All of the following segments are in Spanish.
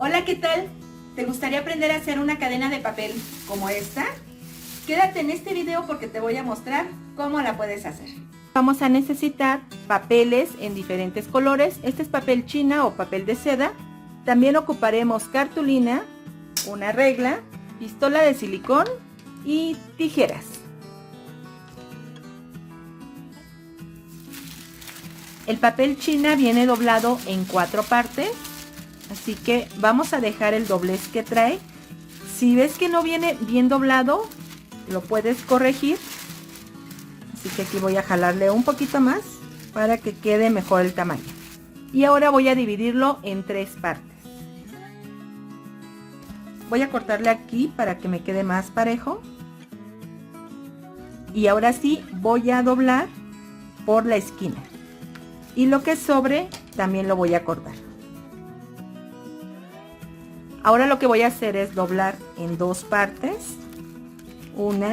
Hola, ¿qué tal? ¿Te gustaría aprender a hacer una cadena de papel como esta? Quédate en este video porque te voy a mostrar cómo la puedes hacer. Vamos a necesitar papeles en diferentes colores. Este es papel china o papel de seda. También ocuparemos cartulina, una regla, pistola de silicón y tijeras. El papel china viene doblado en 4 partes, así que vamos a dejar el doblez que trae. Si ves que no viene bien doblado, lo puedes corregir. Así que aquí voy a jalarle un poquito más para que quede mejor el tamaño. Y ahora voy a dividirlo en 3 partes. Voy a cortarle aquí para que me quede más parejo. Y ahora sí voy a doblar por la esquina. Y lo que sobre también lo voy a cortar. Ahora lo que voy a hacer es doblar en 2 partes. 1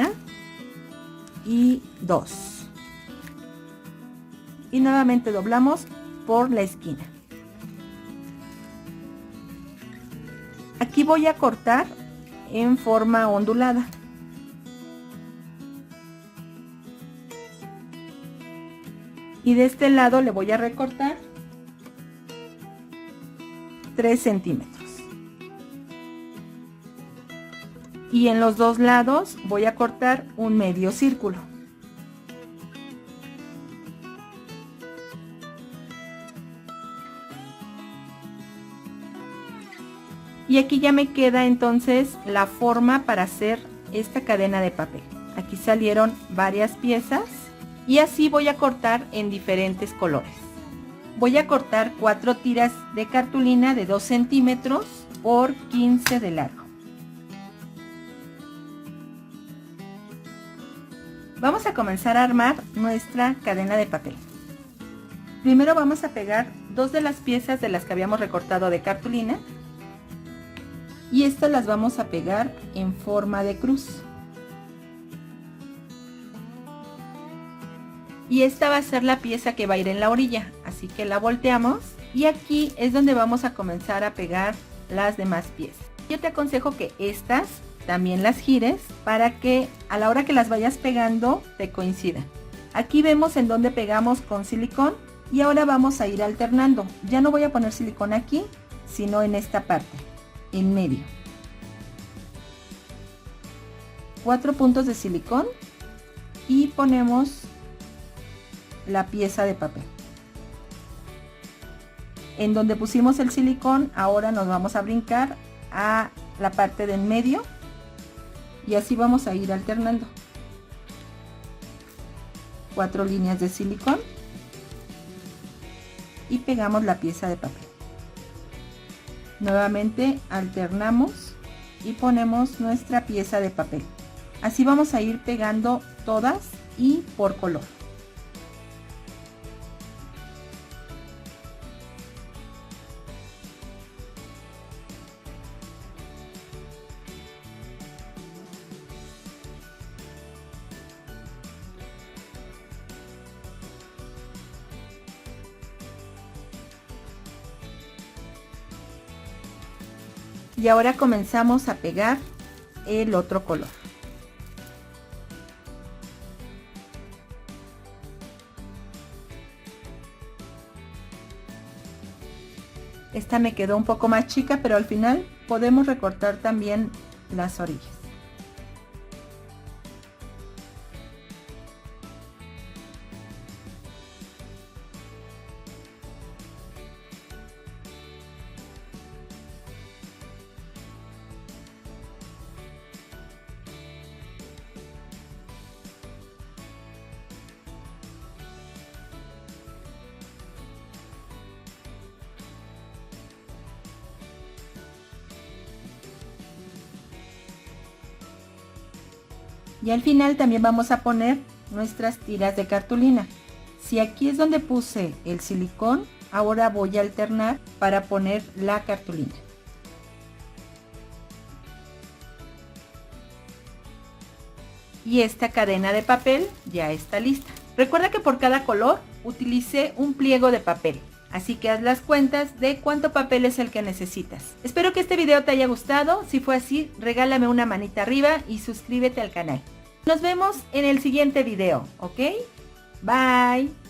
y 2. Y nuevamente doblamos por la esquina. Aquí voy a cortar en forma ondulada. Y de este lado le voy a recortar 3 centímetros. Y en los 2 lados voy a cortar un medio círculo. Y aquí ya me queda entonces la forma para hacer esta cadena de papel. Aquí salieron varias piezas. Y así voy a cortar en diferentes colores. Voy a cortar 4 tiras de cartulina de 2 centímetros por 15 de largo. Vamos a comenzar a armar nuestra cadena de papel. Primero vamos a pegar 2 de las piezas de las que habíamos recortado de cartulina. Y estas las vamos a pegar en forma de cruz. Y esta va a ser la pieza que va a ir en la orilla, así que la volteamos y aquí es donde vamos a comenzar a pegar las demás piezas. Yo te aconsejo que estas también las gires para que a la hora que las vayas pegando te coincidan. Aquí vemos en donde pegamos con silicón y ahora vamos a ir alternando. Ya no voy a poner silicón aquí, sino en esta parte, en medio. 4 puntos de silicón y ponemos la pieza de papel. En donde pusimos el silicón, ahora nos vamos a brincar a la parte de en medio y así vamos a ir alternando. 4 líneas de silicón y pegamos la pieza de papel. Nuevamente alternamos y ponemos nuestra pieza de papel. Así vamos a ir pegando todas y por color. Y ahora comenzamos a pegar el otro color. Esta me quedó un poco más chica, pero al final podemos recortar también las orillas. Y al final también vamos a poner nuestras tiras de cartulina. Si aquí es donde puse el silicón, ahora voy a alternar para poner la cartulina. Y esta cadena de papel ya está lista. Recuerda que por cada color utilicé un pliego de papel. Así que haz las cuentas de cuánto papel es el que necesitas. Espero que este video te haya gustado. Si fue así, regálame una manita arriba y suscríbete al canal. Nos vemos en el siguiente video, ¿ok? Bye.